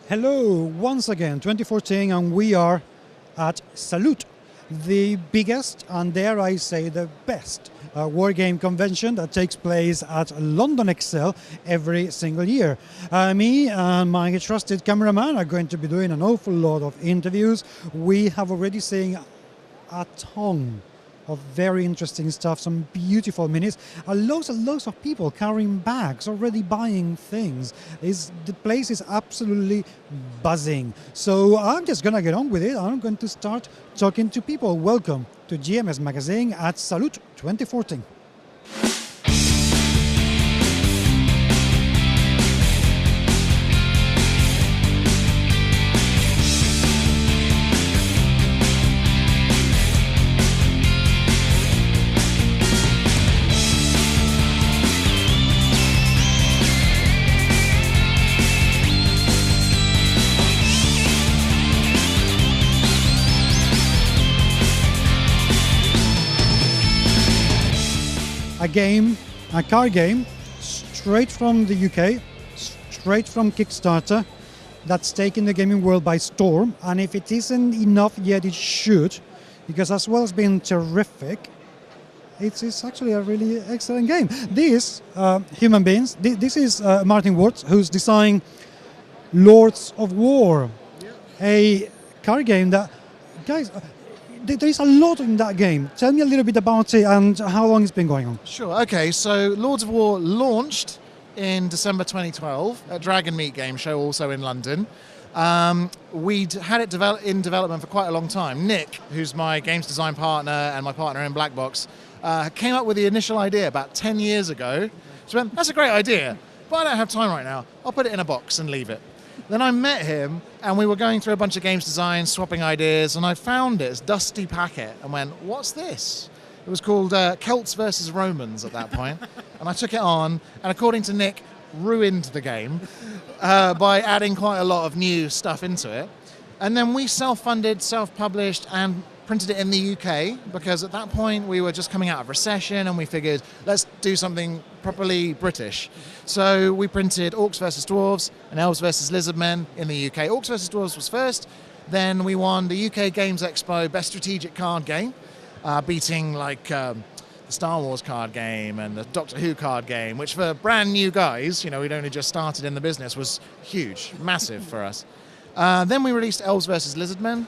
Hello, once again, 2014, and we are at Salute, the biggest and dare I say the best war game convention that takes place at London Excel every single year. Me and my trusted cameraman are going to be doing an awful lot of interviews. We have already seen a ton of very interesting stuff, some beautiful minis, and loads of people carrying bags, already buying things. The place is absolutely buzzing. So I'm just gonna get on with it. I'm going to start talking to people. Welcome to GMS Magazine at Salute 2014. A card game, straight from the UK, straight from Kickstarter, that's taking the gaming world by storm. And if it isn't enough yet, it should, because as well as being terrific, it's actually a really excellent game. These human beings, this is Martin Ward, who's designed Lords of War, a card game that, guys, there is a lot in that game. Tell me a little bit about it and how long it's been going on. Sure, okay, so Lords of War launched in December 2012 at Dragon Meet Game Show, also in London. We'd had it in development for quite a long time. Nick, who's my games design partner and my partner in Black Box, came up with the initial idea about 10 years ago. So went, that's a great idea, but I don't have time right now. I'll put it in a box and leave it. Then I met him, and we were going through a bunch of games design, swapping ideas, and I found this dusty packet and went, what's this? It was called Celts versus Romans at that point, and I took it on, and according to Nick, ruined the game by adding quite a lot of new stuff into it. And then we self-funded, self-published, and printed it in the UK, because at that point we were just coming out of recession, and we figured, let's do something properly British. So we printed Orcs vs Dwarves and Elves vs Lizardmen in the UK. Orcs vs Dwarves was first, then we won the UK Games Expo Best Strategic Card Game, beating like the Star Wars card game and the Doctor Who card game, which for brand new guys, you know, we'd only just started in the business, was huge, massive for us. Then we released Elves vs Lizardmen,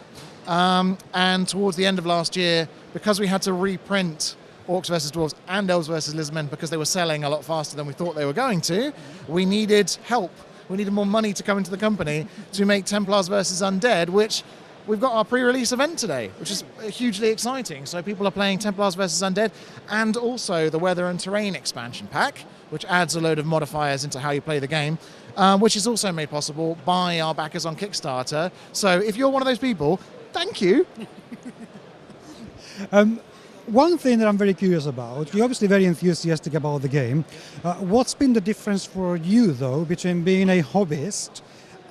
and towards the end of last year, because we had to reprint Orcs vs Dwarves and Elves vs Lizardmen because they were selling a lot faster than we thought they were going to, we needed help. We needed more money to come into the company to make Templars vs Undead, which we've got our pre-release event today, which is hugely exciting. So people are playing Templars vs Undead, and also the Weather and Terrain expansion pack, which adds a load of modifiers into how you play the game, which is also made possible by our backers on Kickstarter. So if you're one of those people, thank you. One thing that I'm very curious about, you're obviously very enthusiastic about the game. What's been the difference for you, though, between being a hobbyist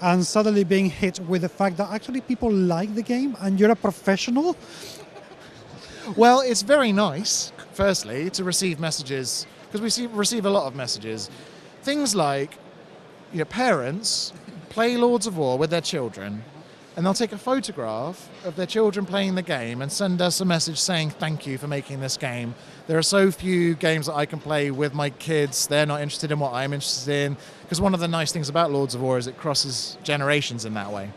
and suddenly being hit with the fact that actually people like the game and you're a professional? Well, it's very nice, firstly, to receive messages, because we receive a lot of messages. Things like, you know, parents play Lords of War with their children, and they'll take a photograph of their children playing the game and send us a message saying, thank you for making this game. There are so few games that I can play with my kids. They're not interested in what I'm interested in. Because one of the nice things about Lords of War is it crosses generations in that way.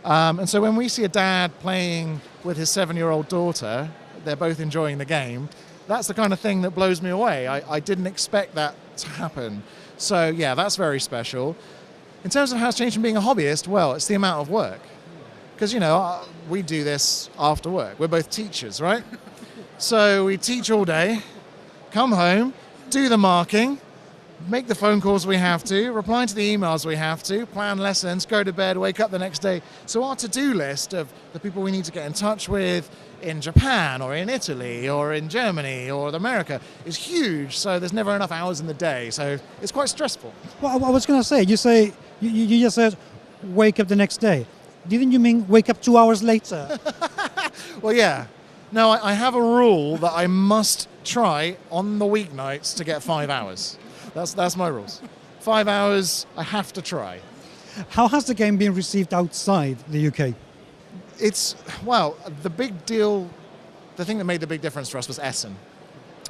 And so when we see a dad playing with his 7-year-old daughter, they're both enjoying the game, that's the kind of thing that blows me away. I didn't expect that to happen. So yeah, that's very special. In terms of how it's changed from being a hobbyist, well, it's the amount of work. Because, you know, we do this after work. We're both teachers, right? So we teach all day, come home, do the marking, make the phone calls we have to, reply to the emails we have to, plan lessons, go to bed, wake up the next day. So our to-do list of the people we need to get in touch with in Japan or in Italy or in Germany or America is huge. So there's never enough hours in the day. So it's quite stressful. Well, I was going to say, you just said wake up the next day. Didn't you mean wake up 2 hours later? Well, yeah. No, I have a rule that I must try on the weeknights to get 5 hours. That's my rules. 5 hours, I have to try. How has the game been received outside the UK? Well, the big deal, the thing that made the big difference for us was Essen.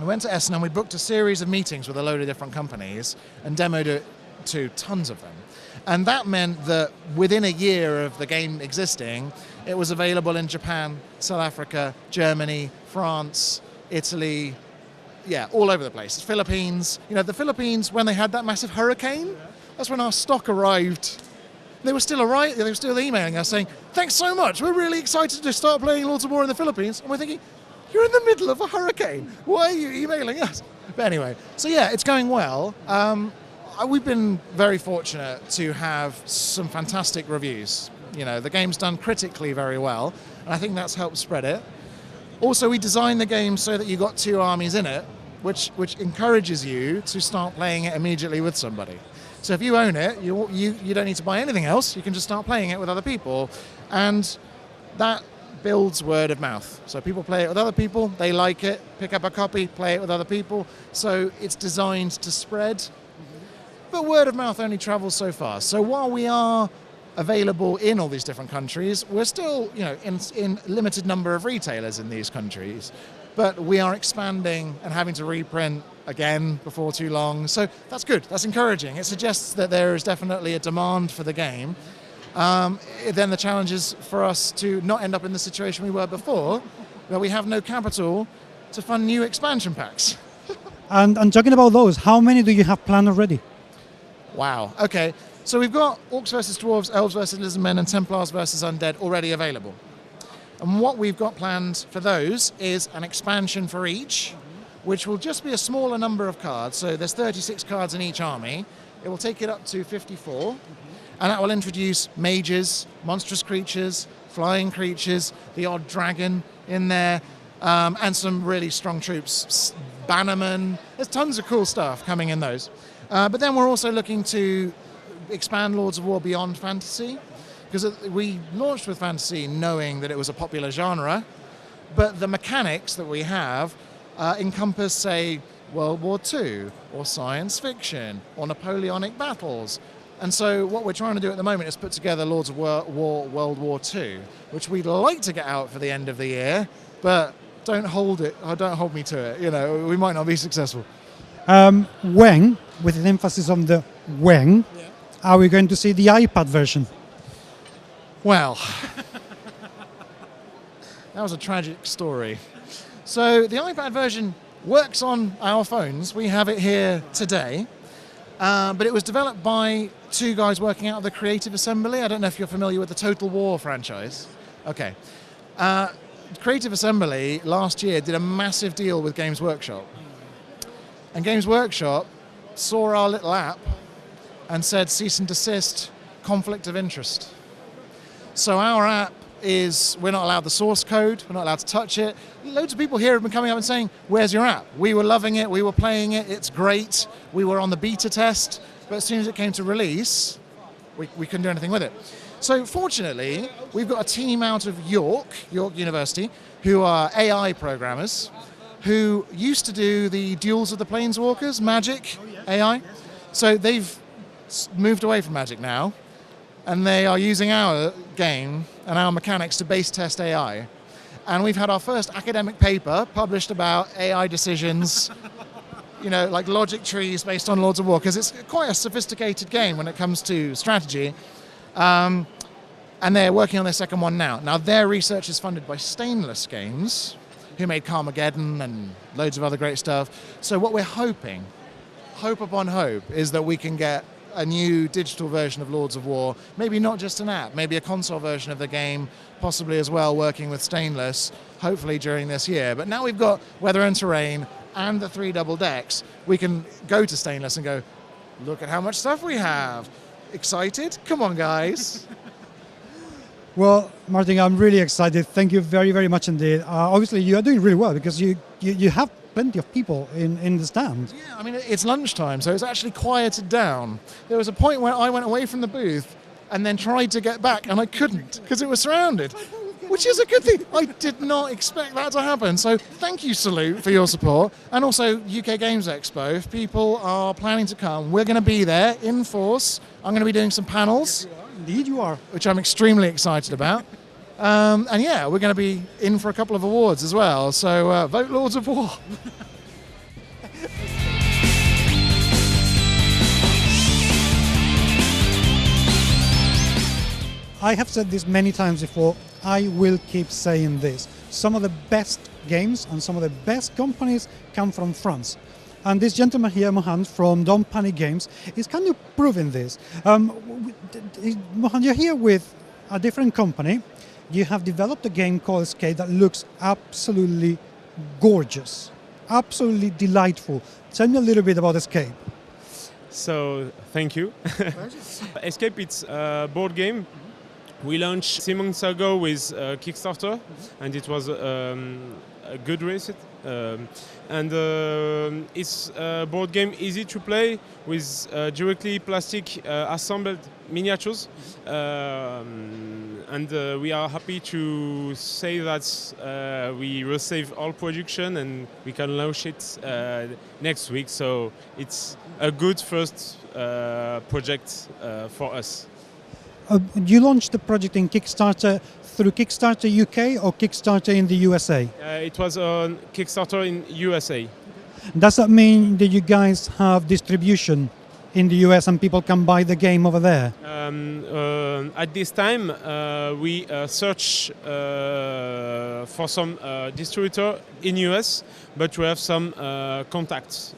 We went to Essen and we booked a series of meetings with a load of different companies and demoed it to tons of them. And that meant that within a year of the game existing, it was available in Japan, South Africa, Germany, France, Italy, all over the place. Philippines. The Philippines, when they had that massive hurricane, that's when our stock arrived. They were still emailing us saying, thanks so much, we're really excited to start playing Lords of War in the Philippines. And we're thinking, you're in the middle of a hurricane. Why are you emailing us? But anyway, so it's going well. We've been very fortunate to have some fantastic reviews. The game's done critically very well, and I think that's helped spread it. Also, we designed the game so that you got two armies in it, which encourages you to start playing it immediately with somebody. So if you own it, you don't need to buy anything else. You can just start playing it with other people, and that builds word of mouth. So people play it with other people, they like it, pick up a copy, play it with other people. So it's designed to spread. But word of mouth only travels so far. So while we are available in all these different countries, we're still, in limited number of retailers in these countries. But we are expanding and having to reprint again before too long. So that's good, that's encouraging. It suggests that there is definitely a demand for the game. Then the challenge is for us to not end up in the situation we were before, where we have no capital to fund new expansion packs. And talking about those, how many do you have planned already? Wow. Okay. So we've got Orcs versus Dwarves, Elves versus Lizardmen, and Templars versus Undead already available. And what we've got planned for those is an expansion for each, which will just be a smaller number of cards. So there's 36 cards in each army. It will take it up to 54. And that will introduce mages, monstrous creatures, flying creatures, the odd dragon in there, and some really strong troops. Bannermen. There's tons of cool stuff coming in those. But then we're also looking to expand Lords of War beyond fantasy, because we launched with fantasy knowing that it was a popular genre, but the mechanics that we have encompass, say, World War II, or science fiction, or Napoleonic battles. And so what we're trying to do at the moment is put together Lords of War World War II, which we'd like to get out for the end of the year, but don't hold me to it. We might not be successful. When, with an emphasis on the when, are we going to see the iPad version? Well, that was a tragic story. So the iPad version works on our phones. We have it here today. But it was developed by two guys working out of the Creative Assembly. I don't know if you're familiar with the Total War franchise. Okay. Creative Assembly last year did a massive deal with Games Workshop. And Games Workshop saw our little app and said, cease and desist, conflict of interest. So our app we're not allowed the source code, we're not allowed to touch it. Loads of people here have been coming up and saying, where's your app? We were loving it, we were playing it, it's great. We were on the beta test, but as soon as it came to release, we couldn't do anything with it. So fortunately, we've got a team out of York University, who are AI programmers, who used to do the Duels of the Planeswalkers, Magic AI. So they've moved away from Magic now, and they are using our game and our mechanics to base test AI. And we've had our first academic paper published about AI decisions, like logic trees based on Lords of War, because it's quite a sophisticated game when it comes to strategy. And they're working on their second one now. Now, their research is funded by Stainless Games, who made Carmageddon and loads of other great stuff. So what we're hoping, hope upon hope, is that we can get a new digital version of Lords of War, maybe not just an app, maybe a console version of the game, possibly as well working with Stainless, hopefully during this year. But now we've got Weather and Terrain and the 3 double decks, we can go to Stainless and go, look at how much stuff we have. Excited? Come on, guys. Well, Martin, I'm really excited. Thank you very, very much indeed. Obviously, you are doing really well because you have plenty of people in the stand. Yeah, I mean, it's lunchtime, so it's actually quieted down. There was a point where I went away from the booth and then tried to get back, and I couldn't because it was surrounded, which is a good thing. I did not expect that to happen. So thank you, Salute, for your support. And also UK Games Expo. If people are planning to come, we're going to be there in force. I'm going to be doing some panels. Indeed you are. which I'm extremely excited about. And yeah, we're going to be in for a couple of awards as well. So vote Lords of War. I have said this many times before. I will keep saying this. Some of the best games and some of the best companies come from France. And this gentleman here, Mohammed, from Don't Panic Games, is kind of proving this. Mohammed, you're here with a different company. You have developed a game called Escape that looks absolutely gorgeous, absolutely delightful. Tell me a little bit about Escape. So, thank you. Escape, it's a board game. We launched 6 months ago with Kickstarter, and it was a good race. It's a board game easy to play with directly plastic assembled miniatures. We are happy to say that we receive all production and we can launch it next week. So it's a good first project for us. You launched the project in Kickstarter through Kickstarter UK or Kickstarter in the USA? It was on Kickstarter in USA. Does that mean that you guys have distribution in the US and people can buy the game over there? At this time, we search for some distributor in US, but we have some contacts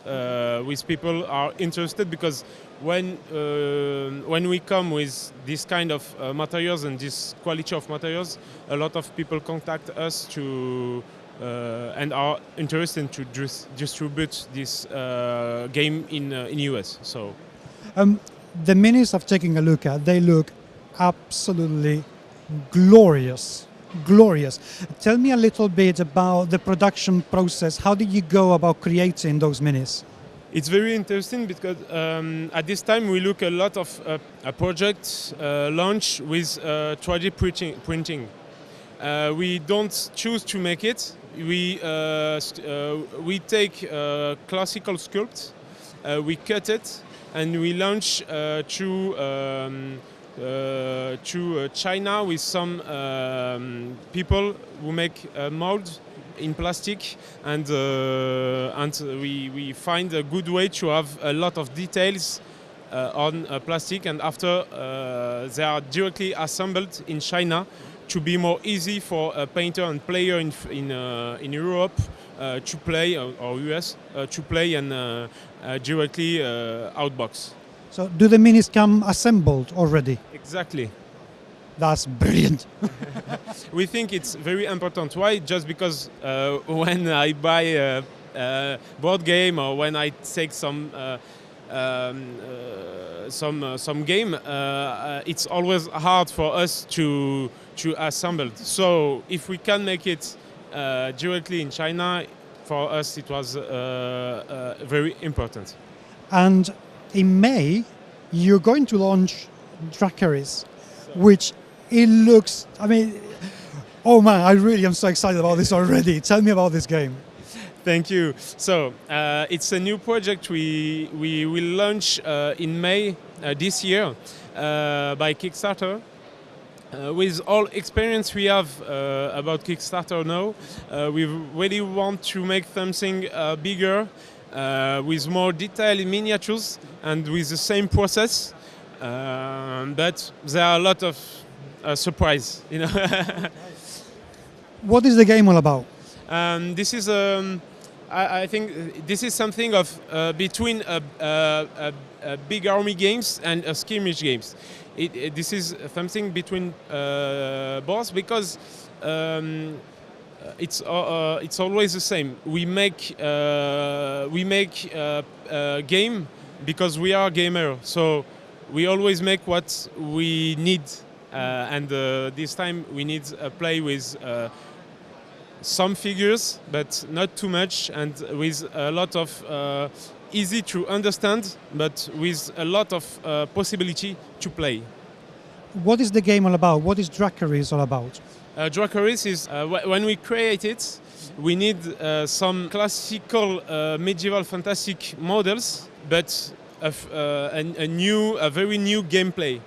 with people who are interested, because when we come with this kind of materials and this quality of materials, a lot of people contact us to and are interested to distribute this game in US. So, the minis I've taken a look at, they look absolutely glorious. Glorious. Tell me a little bit about the production process. How did you go about creating those minis? It's very interesting because at this time we look a lot of projects launch with 3D printing. We don't choose to make it. We take classical sculpt, we cut it, and we launch to China with some people who make molds in plastic, and we find a good way to have a lot of details on plastic, and after they are directly assembled in China to be more easy for a painter and player in Europe to play, or US to play and directly outbox. So do the minis come assembled already? Exactly. That's brilliant. We think it's very important. Why? Just because when I buy a board game or when I take some game, it's always hard for us to assemble. So if we can make it directly in China, for us it was very important. And in May, you're going to launch Drakerys, which it looks, I mean, oh man, I really am so excited about this already. Tell me about this game. Thank you. So it's a new project we will launch in May this year by Kickstarter. With all experience we have about Kickstarter now, we really want to make something bigger, with more detailed miniatures and with the same process. But there are a lot of surprise, you know. What is the game all about? This is I think this is something of between a big army games and a skirmish games. This is something between both, because it's always the same. We make a game because we are gamer. So we always make what we need, and this time we need a play with some figures, but not too much, and with a lot of easy to understand, but with a lot of possibility to play. What is the game all about? What is Drakerys all about? Drakerys is when we create it, we need some classical medieval fantastic models, but a very new gameplay.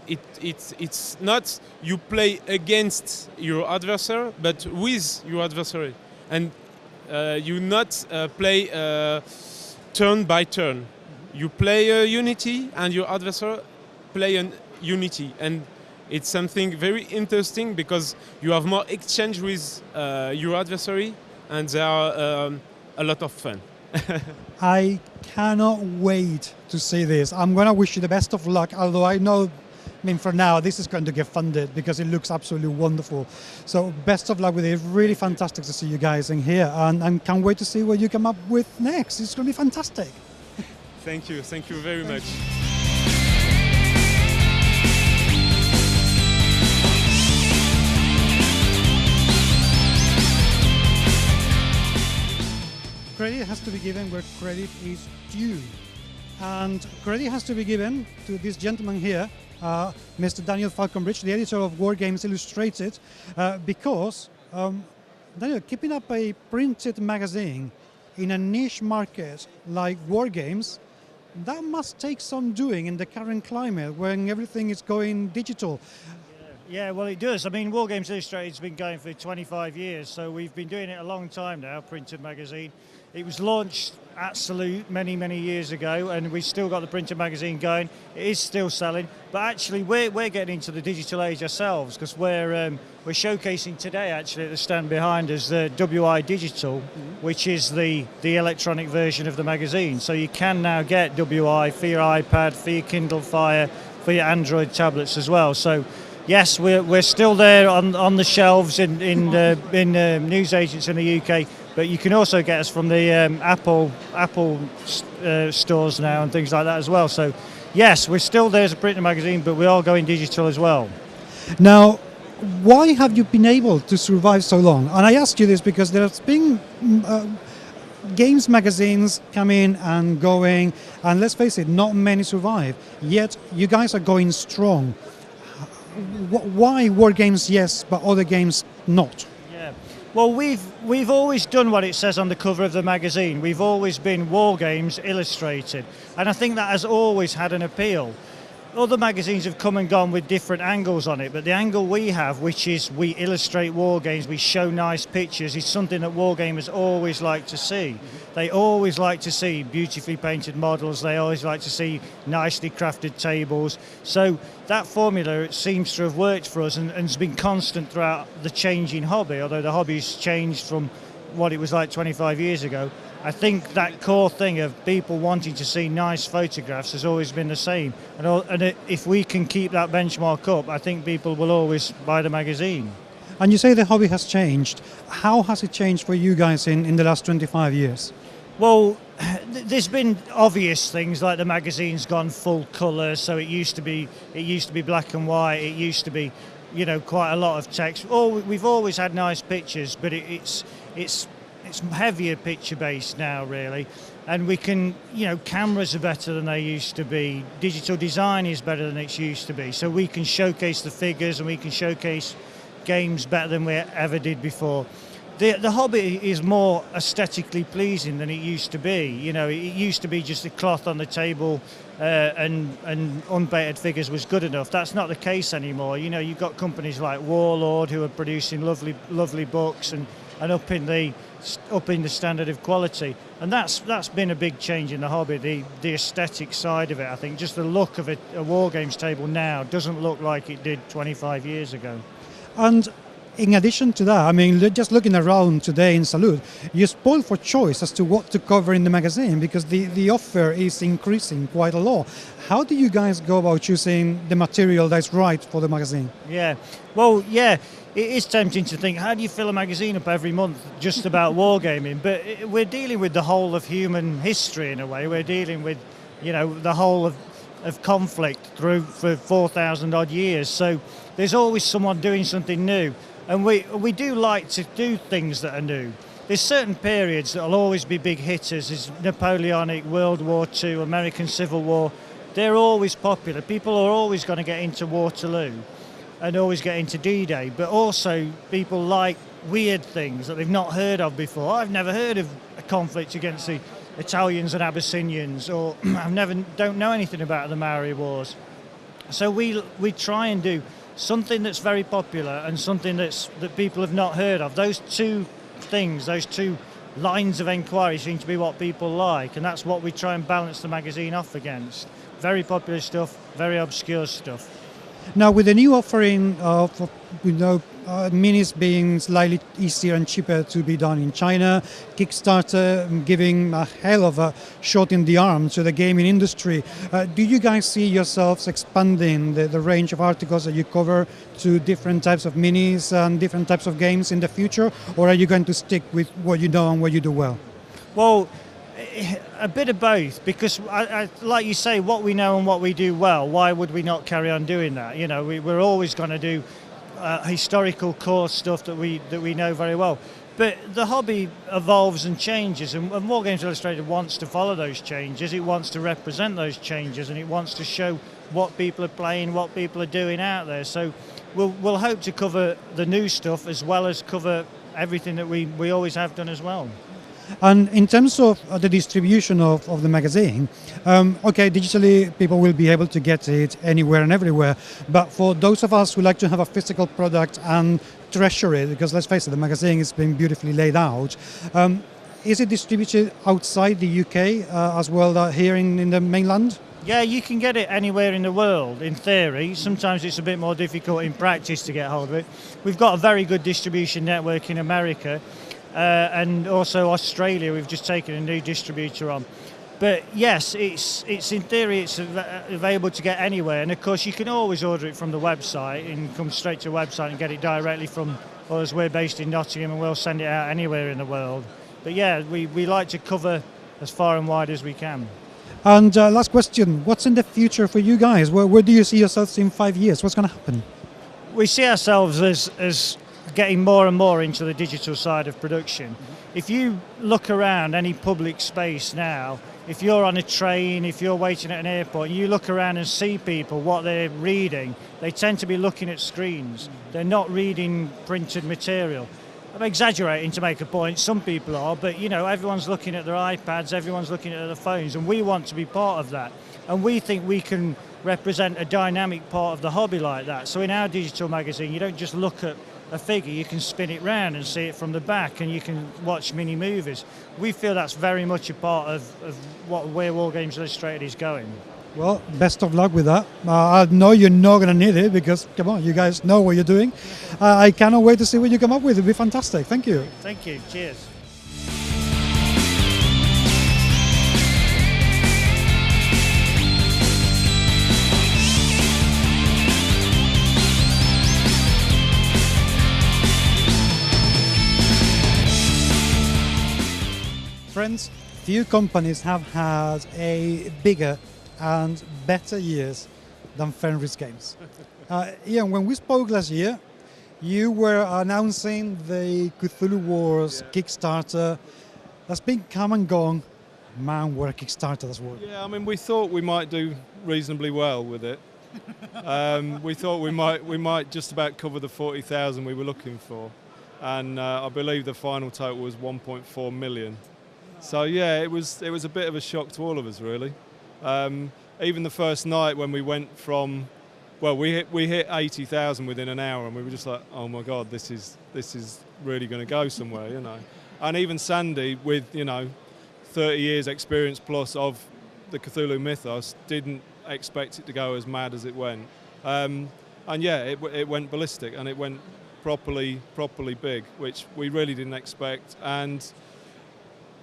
it's not you play against your adversary, but with your adversary, and you not play turn by turn. You play a unity, and your adversary play an unity, and it's something very interesting because you have more exchange with your adversary, and there are a lot of fun. I cannot wait to see this. I'm going to wish you the best of luck, although I know, for now, this is going to get funded because it looks absolutely wonderful. So best of luck with it. Really fantastic to see you guys in here, and can't wait to see what you come up with next. It's going to be fantastic. Thank you very much. Credit has to be given where credit is due. And credit has to be given to this gentleman here, Mr. Daniel Falconbridge, the editor of Wargames Illustrated, because, Daniel, keeping up a printed magazine in a niche market like Wargames, that must take some doing in the current climate when everything is going digital. Yeah, well, it does. I mean, Wargames Illustrated's been going for 25 years, so we've been doing it a long time now, printed magazine. It was launched at Salute many, many years ago, and we've still got the printed magazine going. It is still selling, but actually we're getting into the digital age ourselves, because we're showcasing today, actually, at the stand behind us, the WI Digital, which is the electronic version of the magazine. So you can now get WI for your iPad, for your Kindle Fire, for your Android tablets as well. So yes, we're still there on the shelves in newsagents in the UK, but you can also get us from the Apple stores now and things like that as well. So yes, we're still there as a printed magazine, but we are going digital as well. Now, why have you been able to survive so long? And I ask you this because there's been games magazines coming and going, and let's face it, not many survive. Yet you guys are going strong. Why Wargames yes, but other games not? Yeah, well, we've always done what it says on the cover of the magazine. We've always been Wargames Illustrated, and I think that has always had an appeal. Other magazines have come and gone with different angles on it, but the angle we have, which is we illustrate war games, we show nice pictures, is something that wargamers always like to see. They always like to see beautifully painted models, they always like to see nicely crafted tables. So that formula, it seems to have worked for us and has been constant throughout the changing hobby, although the hobby's changed from what it was like 25 years ago. I think that core thing of people wanting to see nice photographs has always been the same. And if we can keep that benchmark up, I think people will always buy the magazine. And you say the hobby has changed. How has it changed for you guys in the last 25 years? Well, there's been obvious things like the magazine's gone full colour, so it used to be black and white, it used to be, quite a lot of text. We've always had nice pictures, but it's heavier picture based now, really, and we can, cameras are better than they used to be, digital design is better than it used to be, so we can showcase the figures and we can showcase games better than we ever did before. The hobby is more aesthetically pleasing than it used to be. It used to be just a cloth on the table and unpainted figures was good enough. That's not the case anymore. You've got companies like Warlord who are producing lovely books and upping the standard of quality, and that's been a big change in the hobby. The aesthetic side of it, I think, just the look of a war games table now doesn't look like it did 25 years ago. And in addition to that, just looking around today in Salute, you're spoiled for choice as to what to cover in the magazine because the offer is increasing quite a lot. How do you guys go about choosing the material that's right for the magazine? Yeah, well, yeah, it is tempting to think, how do you fill a magazine up every month just about wargaming? But we're dealing with the whole of human history in a way. We're dealing with, the whole of conflict for 4,000 odd years. So there's always someone doing something new. And we do like to do things that are new. There's certain periods that will always be big hitters. There's Napoleonic, World War II, American Civil War. They're always popular. People are always going to get into Waterloo and always get into D-Day. But also people like weird things that they've not heard of before. I've never heard of a conflict against the Italians and Abyssinians, or don't know anything about the Maori Wars. So we try and do something that's very popular and something that people have not heard of. Those two things, those two lines of enquiry seem to be what people like, and that's what we try and balance the magazine off against. Very popular stuff, very obscure stuff. Now, with the new offering of minis being slightly easier and cheaper to be done in China, Kickstarter giving a hell of a shot in the arm to the gaming industry, do you guys see yourselves expanding the range of articles that you cover to different types of minis and different types of games in the future, or are you going to stick with what you know and what you do well? Well, a bit of both, because like you say, what we know and what we do well, why would we not carry on doing that? You know, we're always going to do historical core stuff that we know very well. But the hobby evolves and changes, and Wargames Illustrated wants to follow those changes. It wants to represent those changes, and it wants to show what people are playing, what people are doing out there. So we'll hope to cover the new stuff as well as cover everything that we always have done as well. And in terms of the distribution of the magazine, okay, digitally people will be able to get it anywhere and everywhere, but for those of us who like to have a physical product and treasure it, because let's face it, the magazine is being beautifully laid out, is it distributed outside the UK as well here in the mainland? Yeah, you can get it anywhere in the world, in theory. Sometimes it's a bit more difficult in practice to get hold of it. We've got a very good distribution network in America. And also Australia, we've just taken a new distributor on. But yes, it's in theory it's available to get anywhere, and of course you can always order it from the website and come straight to the website and get it directly from us. We're based in Nottingham and we'll send it out anywhere in the world. But yeah, we like to cover as far and wide as we can. And last question, what's in the future for you guys? Where do you see yourselves in 5 years? What's going to happen? We see ourselves as getting more and more into the digital side of production. If you look around any public space now, if you're on a train, if you're waiting at an airport, you look around and see people, what they're reading, they tend to be looking at screens. They're not reading printed material. I'm exaggerating to make a point, some people are, but you know, everyone's looking at their iPads, everyone's looking at their phones, and we want to be part of that. And we think we can represent a dynamic part of the hobby like that. So in our digital magazine, you don't just look at a figure, you can spin it round and see it from the back, and you can watch mini movies. We feel that's very much a part of where Wargames Illustrated is going. Well, best of luck with that. I know you're not going to need it because, come on, you guys know what you're doing. I cannot wait to see what you come up with. It'll be fantastic. Thank you. Thank you. Cheers. Friends, few companies have had a bigger and better years than Fenris Games. Ian, when we spoke last year, you were announcing the Cthulhu Wars Kickstarter. That's been come and gone. Man, what a Kickstarter that's worth. Yeah, I mean, we thought we might do reasonably well with it. We thought we might just about cover the 40,000 we were looking for, and I believe the final total was 1.4 million. So yeah, it was a bit of a shock to all of us, really. Even the first night when we went from, well, we hit 80,000 within an hour, and we were just like, oh my God, this is really going to go somewhere, you know. And even Sandy, with 30 years experience plus of the Cthulhu mythos, didn't expect it to go as mad as it went. And yeah, it went ballistic, and it went properly big, which we really didn't expect, and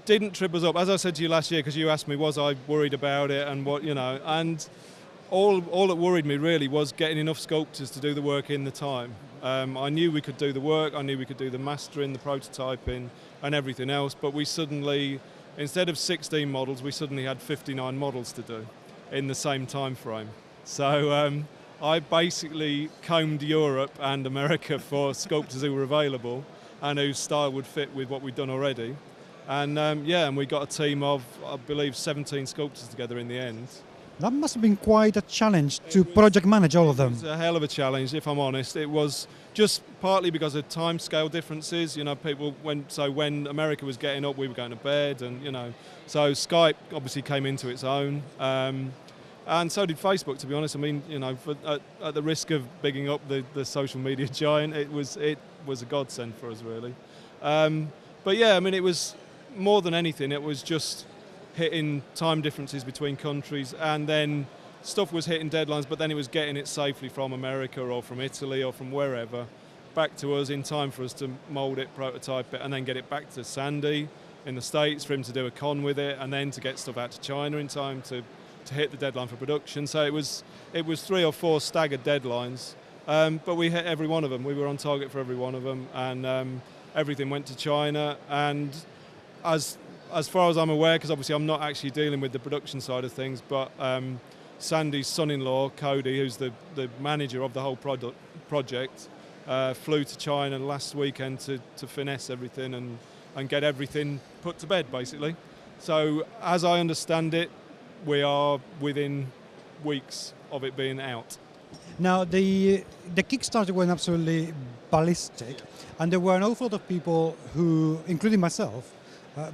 didn't trip us up. As I said to you last year, because you asked me, was I worried about it and what, and all that worried me really was getting enough sculptors to do the work in the time. I knew we could do the work, I knew we could do the mastering, the prototyping and everything else, but we suddenly, instead of 16 models, we suddenly had 59 models to do in the same time frame. So I basically combed Europe and America for sculptors who were available and whose style would fit with what we'd done already. And and we got a team of, I believe, 17 sculptors together in the end. That must have been quite a challenge to project manage all of them. It was a hell of a challenge, if I'm honest. It was just partly because of time scale differences. People when America was getting up, we were going to bed, and so Skype obviously came into its own. And so did Facebook, to be honest. I mean, you know, at the risk of bigging up the social media giant, it was a godsend for us, really. But yeah, I mean, it was more than anything, it was just hitting time differences between countries, and then stuff was hitting deadlines, but then it was getting it safely from America or from Italy or from wherever back to us in time for us to mould it, prototype it, and then get it back to Sandy in the States for him to do a con with it, and then to get stuff out to China in time to hit the deadline for production. So it was 3 or 4 staggered deadlines, but we hit every one of them. We were on target for every one of them, and everything went to China. And as far as I'm aware, because obviously I'm not actually dealing with the production side of things, but Sandy's son-in-law, Cody, who's the manager of the whole project, flew to China last weekend to finesse everything and get everything put to bed, basically. So as I understand it, we are within weeks of it being out. Now, the Kickstarter went absolutely ballistic, and there were an awful lot of people who, including myself,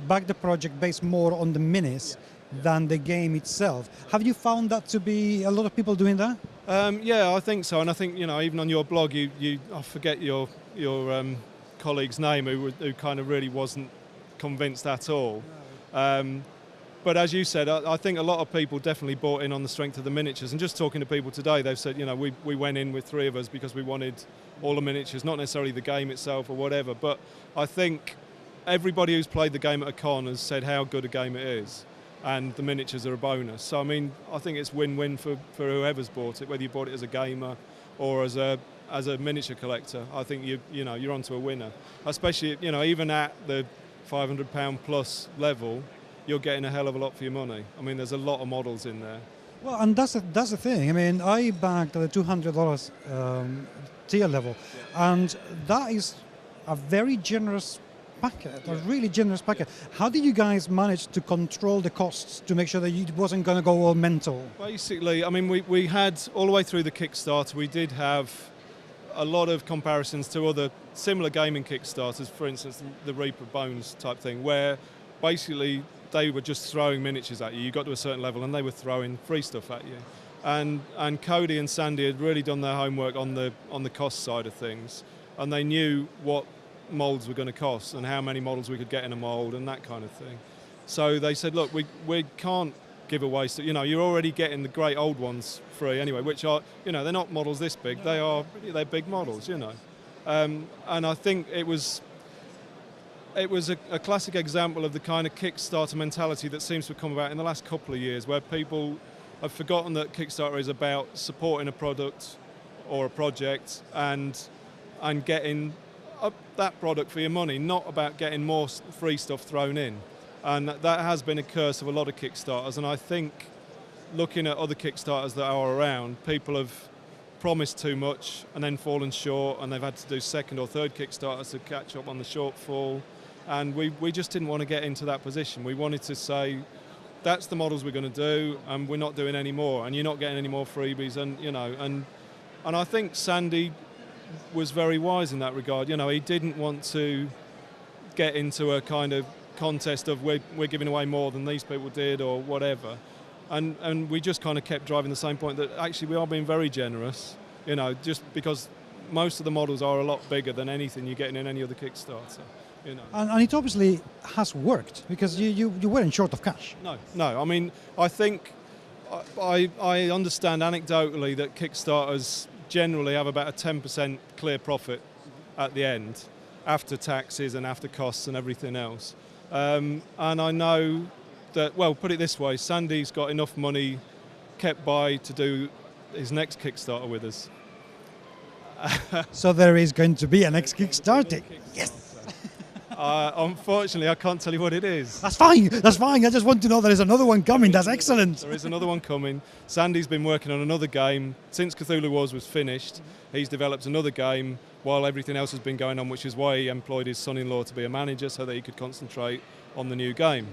backed the project based more on the minis than the game itself. Have you found that to be a lot of people doing that? Yeah, I think so, and I think, you know, even on your blog, you I forget your colleague's name who kind of really wasn't convinced at all. But as you said, I think a lot of people definitely bought in on the strength of the miniatures. And just talking to people today, they've said, you know, we went in with 3 of us because we wanted all the miniatures, not necessarily the game itself or whatever. But I think everybody who's played the game at a con has said how good a game it is, and the miniatures are a bonus. So I mean, I think it's win-win for whoever's bought it, whether you bought it as a gamer or as a miniature collector. I think you're onto a winner, especially, you know, even at the £500 plus level, you're getting a hell of a lot for your money. I mean, there's a lot of models in there. Well, and that's the thing. I mean, I backed at the $200 tier level, and that is a very generous packet, a really generous packet. How did you guys manage to control the costs to make sure that it wasn't going to go all mental? Basically, I mean, we had, all the way through the Kickstarter, we did have a lot of comparisons to other similar gaming Kickstarters, for instance, the Reaper Bones type thing, where basically they were just throwing miniatures at you. You got to a certain level and they were throwing free stuff at you. And Cody and Sandy had really done their homework on the cost side of things, and they knew what molds were going to cost and how many models we could get in a mold and that kind of thing. So they said, look, we can't give away stuff. You know, you're already getting the great old ones free anyway, which are, you know, they're not models this big. They're big models, you know. And I think it was a classic example of the kind of Kickstarter mentality that seems to have come about in the last couple of years, where people have forgotten that Kickstarter is about supporting a product or a project and getting that product for your money, not about getting more free stuff thrown in. And that has been a curse of a lot of Kickstarters. And I think, looking at other Kickstarters that are around, people have promised too much and then fallen short, and they've had to do second or third Kickstarters to catch up on the shortfall. And we just didn't want to get into that position. We wanted to say, that's the models we're going to do, and we're not doing any more, and you're not getting any more freebies. And you know, and I think Sandy was very wise in that regard. You know, he didn't want to get into a kind of contest of we're giving away more than these people did or whatever. And we just kind of kept driving the same point that actually we are being very generous, you know, just because most of the models are a lot bigger than anything you're getting in any other Kickstarter. You know. And it obviously has worked, because you weren't short of cash. No. I mean, I think I understand anecdotally that Kickstarters generally have about a 10% clear profit at the end, after taxes and after costs and everything else. And I know that, well, put it this way, Sandy's got enough money kept by to do his next Kickstarter with us. So there is going to be a next Kickstarter. Yes. Unfortunately, I can't tell you what it is. That's fine. I just want to know there is another one coming. That's excellent. There is another one coming. Sandy's been working on another game. Since Cthulhu Wars was finished, he's developed another game while everything else has been going on, which is why he employed his son-in-law to be a manager so that he could concentrate on the new game.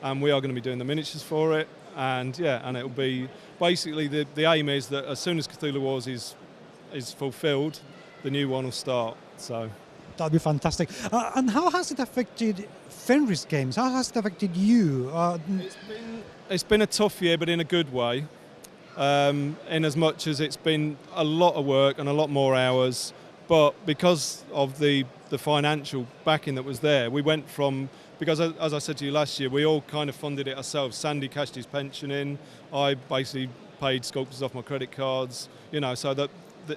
And we are going to be doing the miniatures for it. And yeah, and it'll be basically the aim is that as soon as Cthulhu Wars is fulfilled, the new one will start. So that'd be fantastic. And how has it affected Fenris games? How has it affected you? It's been a tough year, but in a good way. in as much as it's been a lot of work and a lot more hours, but because of the financial backing that was there, we went from, because as I said to you last year, we all kind of funded it ourselves. Sandy cashed his pension in, I basically paid sculptors off my credit cards, so that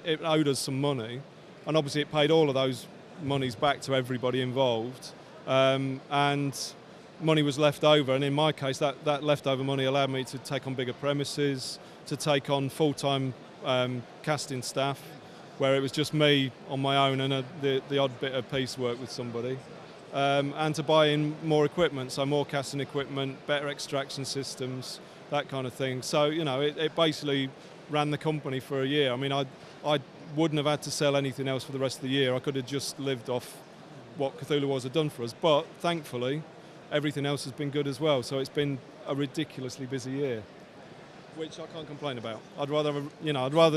it owed us some money, and obviously it paid all of those monies back to everybody involved, and money was left over, and in my case that leftover money allowed me to take on bigger premises, to take on full-time casting staff, where it was just me on my own and the odd bit of piecework with somebody, and to buy in more equipment, so more casting equipment, better extraction systems, that kind of thing. So it basically ran the company for a year. I mean, I wouldn't have had to sell anything else for the rest of the year. I could have just lived off what Cthulhu Wars had done for us, but thankfully everything else has been good as well. So it's been a ridiculously busy year, which I can't complain about. I'd rather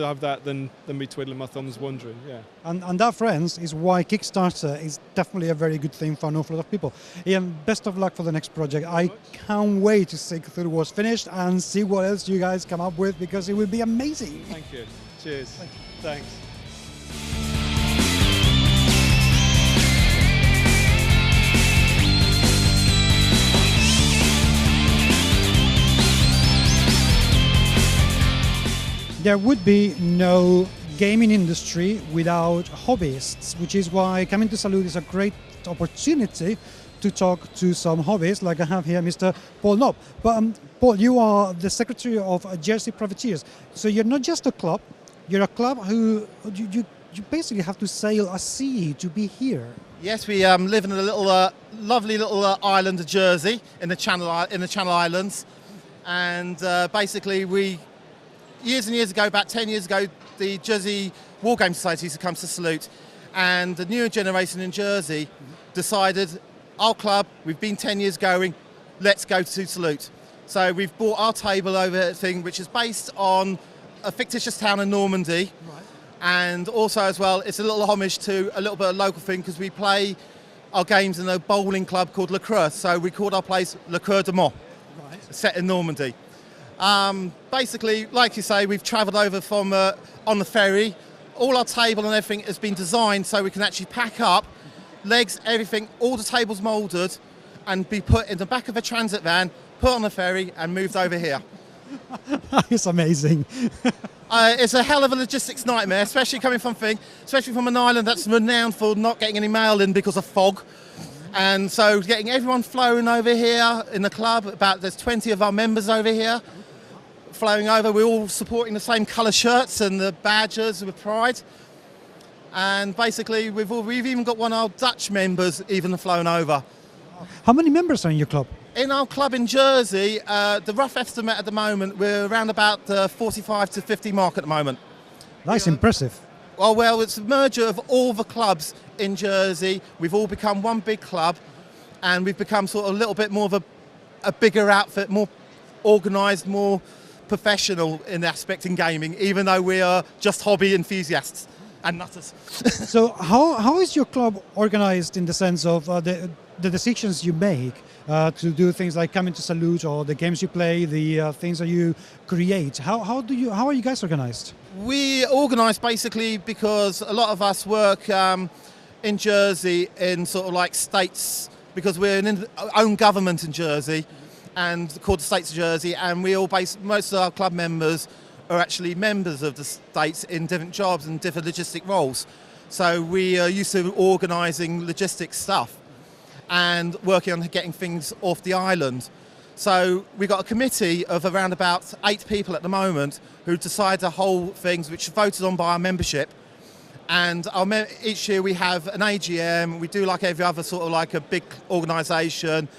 have that than be twiddling my thumbs wondering. Yeah. And that, friends, is why Kickstarter is definitely a very good thing for an awful lot of people. Ian, best of luck for the next project. I can't wait to see Cthulhu Wars finished and see what else you guys come up with, because it will be amazing. Thank you. Cheers. Thanks. There would be no gaming industry without hobbyists, which is why coming to Salute is a great opportunity to talk to some hobbyists, like I have here Mr. Paul Knopp. But Paul, you are the secretary of Jersey Privateers. So you're not just a club, you're a club who you basically have to sail a sea to be here. Yes, we live in a little lovely little island of Jersey in the Channel Islands, and basically we, years and years ago, about 10 years ago, the Jersey Wargames Society used to come to Salute, and the newer generation in Jersey decided, our club, we've been 10 years going, let's go to Salute. So we've bought our table over thing, which is based on a fictitious town in Normandy. Right. And also as well, it's a little homage to a little bit of local thing, because we play our games in a bowling club called Le Creux. So we called our place Le Creux de Mont, Right. set in Normandy. Basically, like you say, we've travelled over from on the ferry. All our table and everything has been designed so we can actually pack up, legs, everything, all the tables moulded, and be put in the back of a transit van, put on the ferry and moved over here. It's amazing. It's a hell of a logistics nightmare, especially coming from an island that's renowned for not getting any mail in because of fog. And so getting everyone flowing over here in the club, there's 20 of our members over here flowing over. We're all supporting the same colour shirts and the badges with pride. And basically we've even got one of our Dutch members even flown over. How many members are in your club? In our club in Jersey, the rough estimate at the moment, we're around about 45 to 50 mark at the moment. That's impressive. Well, it's a merger of all the clubs in Jersey. We've all become one big club, and we've become sort of a little bit more of a bigger outfit, more organised, more professional in aspect in gaming, even though we are just hobby enthusiasts and nutters. So how is your club organised in the sense of the decisions you make to do things like coming to Salute, or the games you play, the things that you create? How are you guys organised? We organise basically because a lot of us work in Jersey in sort of like states, because we're an own government in Jersey and called the States of Jersey, and most of our club members are actually members of the states in different jobs and different logistic roles. So we are used to organising logistics stuff and working on getting things off the island. So we've got a committee of around about 8 people at the moment who decide the whole things, which are voted on by our membership. And each year we have an AGM. We do like every other sort of like a big organisation.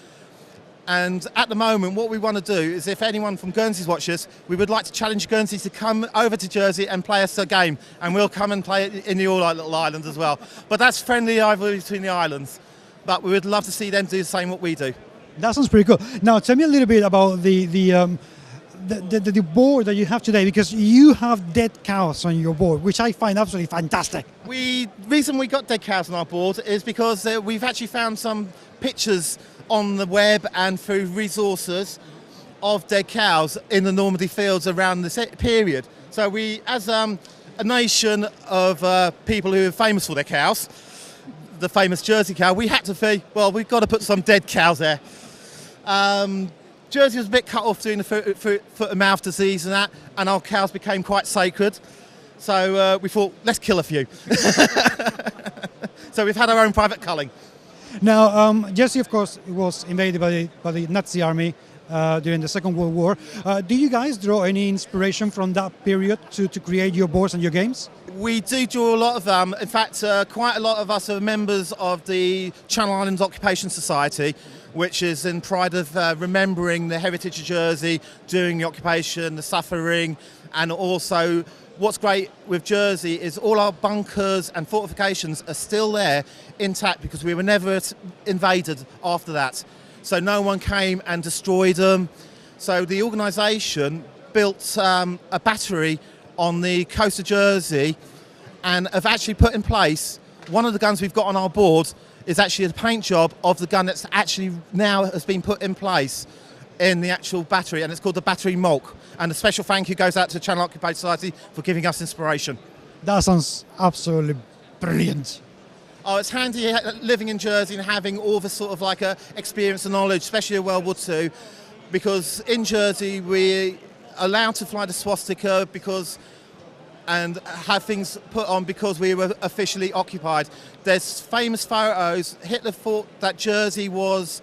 And at the moment, what we want to do is, if anyone from Guernsey's watches, we would like to challenge Guernsey to come over to Jersey and play us a game. And we'll come and play it in the All Little Island as well. But that's friendly rivalry between the islands. But we would love to see them do the same what we do. That sounds pretty cool. Now, tell me a little bit about the board that you have today, because you have dead cows on your board, which I find absolutely fantastic. Reason we got dead cows on our board is because we've actually found some pictures on the web and through resources of dead cows in the Normandy fields around this period. So we, as a nation of people who are famous for their cows, the famous Jersey cow, we had to think, well, we've got to put some dead cows there. Jersey was a bit cut off during the foot and mouth disease and that, and our cows became quite sacred. So we thought, let's kill a few. So we've had our own private culling. Now, Jersey, of course, was invaded by the Nazi army during the Second World War. Do you guys draw any inspiration from that period to create your boards and your games? We do draw a lot of them. In fact, quite a lot of us are members of the Channel Islands Occupation Society, which is in pride of remembering the heritage of Jersey during the occupation, the suffering, and also what's great with Jersey is all our bunkers and fortifications are still there intact because we were never invaded after that. So no one came and destroyed them. So the organisation built a battery on the coast of Jersey and have actually put in place, one of the guns we've got on our board is actually a paint job of the gun that's actually now has been put in place in the actual battery, and it's called the Battery Mulk. And a special thank you goes out to Channel Occupation Society for giving us inspiration. That sounds absolutely brilliant. Oh, it's handy living in Jersey and having all this sort of like experience and knowledge, especially in World War II, because in Jersey we're allowed to fly the swastika and have things put on because we were officially occupied. There's famous photos. Hitler thought that Jersey was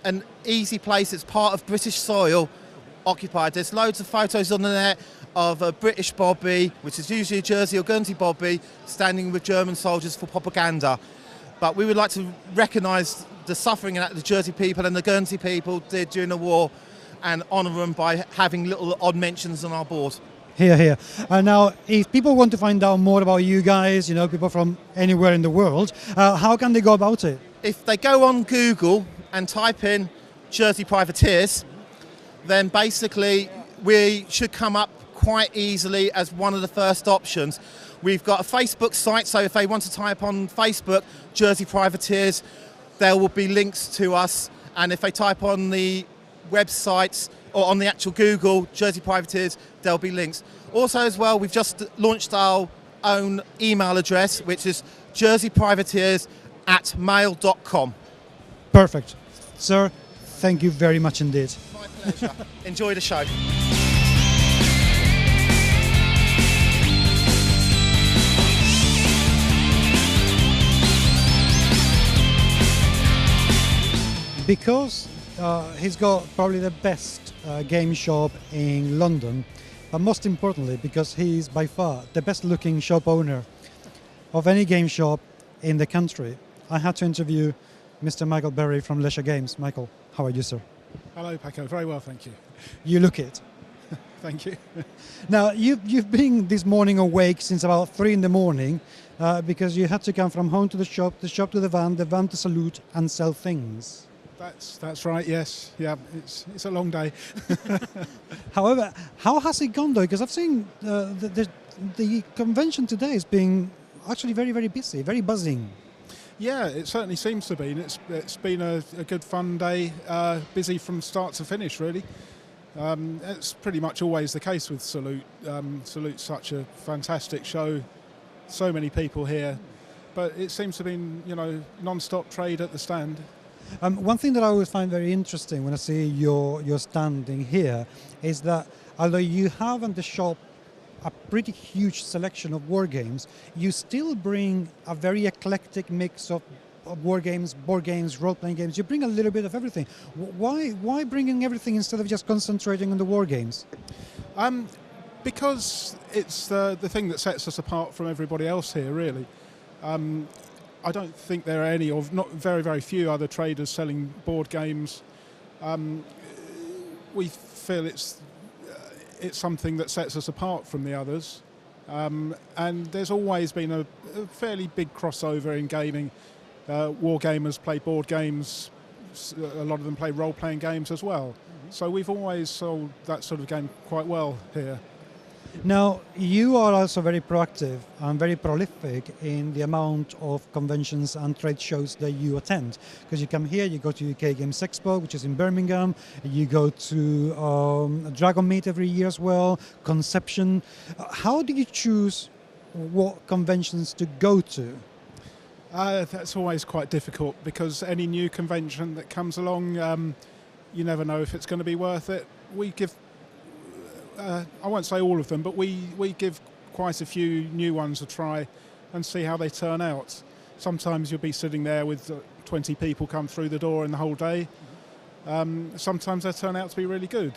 an easy place. It's part of British soil occupied. There's loads of photos on the net of a British bobby, which is usually a Jersey or Guernsey bobby, standing with German soldiers for propaganda. But we would like to recognise the suffering that the Jersey people and the Guernsey people did during the war and honour them by having little odd mentions on our board. Here, here. Now, if people want to find out more about you guys, you know, people from anywhere in the world, how can they go about it? If they go on Google and type in Jersey Privateers, then basically we should come up quite easily as one of the first options. We've got a Facebook site, so if they want to type on Facebook Jersey Privateers, there will be links to us, and if they type on the websites or on the actual Google Jersey Privateers, there'll be links. Also as well, we've just launched our own email address, which is jerseyprivateers@mail.com. Perfect. Sir, thank you very much indeed. My pleasure. Enjoy the show. Because he's got probably the best game shop in London, but most importantly because he's by far the best looking shop owner of any game shop in the country, I had to interview Mr. Michael Berry from Leisure Games. Michael, how are you, sir? Hello, Paco. Very well, thank you. You look it. Thank you. Now, you've been this morning awake since about 3 in the morning because you had to come from home to the shop to the van to Salute and sell things. That's right. Yes. Yeah. It's a long day. However, how has it gone though? Because I've seen the convention today has been actually very, very busy, very buzzing. Yeah, it certainly seems to be. It's been a good fun day, busy from start to finish, really. It's pretty much always the case with Salute. Salute's such a fantastic show, so many people here, but it seems to be, non-stop trade at the stand. One thing that I always find very interesting when I see your standing here is that although you have in the shop a pretty huge selection of war games, you still bring a very eclectic mix of war games, board games, role-playing games. You bring a little bit of everything. Why bringing everything instead of just concentrating on the war games? Because it's the thing that sets us apart from everybody else here, really. I don't think there are any, or not very, very few other traders selling board games. We feel it's something that sets us apart from the others. And there's always been a fairly big crossover in gaming. War gamers play board games. A lot of them play role-playing games as well. So we've always sold that sort of game quite well here. Now, you are also very proactive and very prolific in the amount of conventions and trade shows that you attend. Because you come here, you go to UK Games Expo, which is in Birmingham, you go to Dragon Meet every year as well, Conception. How do you choose what conventions to go to? That's always quite difficult because any new convention that comes along, you never know if it's going to be worth it. We give, I won't say all of them, but we give quite a few new ones a try and see how they turn out. Sometimes you'll be sitting there with 20 people come through the door in the whole day. Sometimes they turn out to be really good.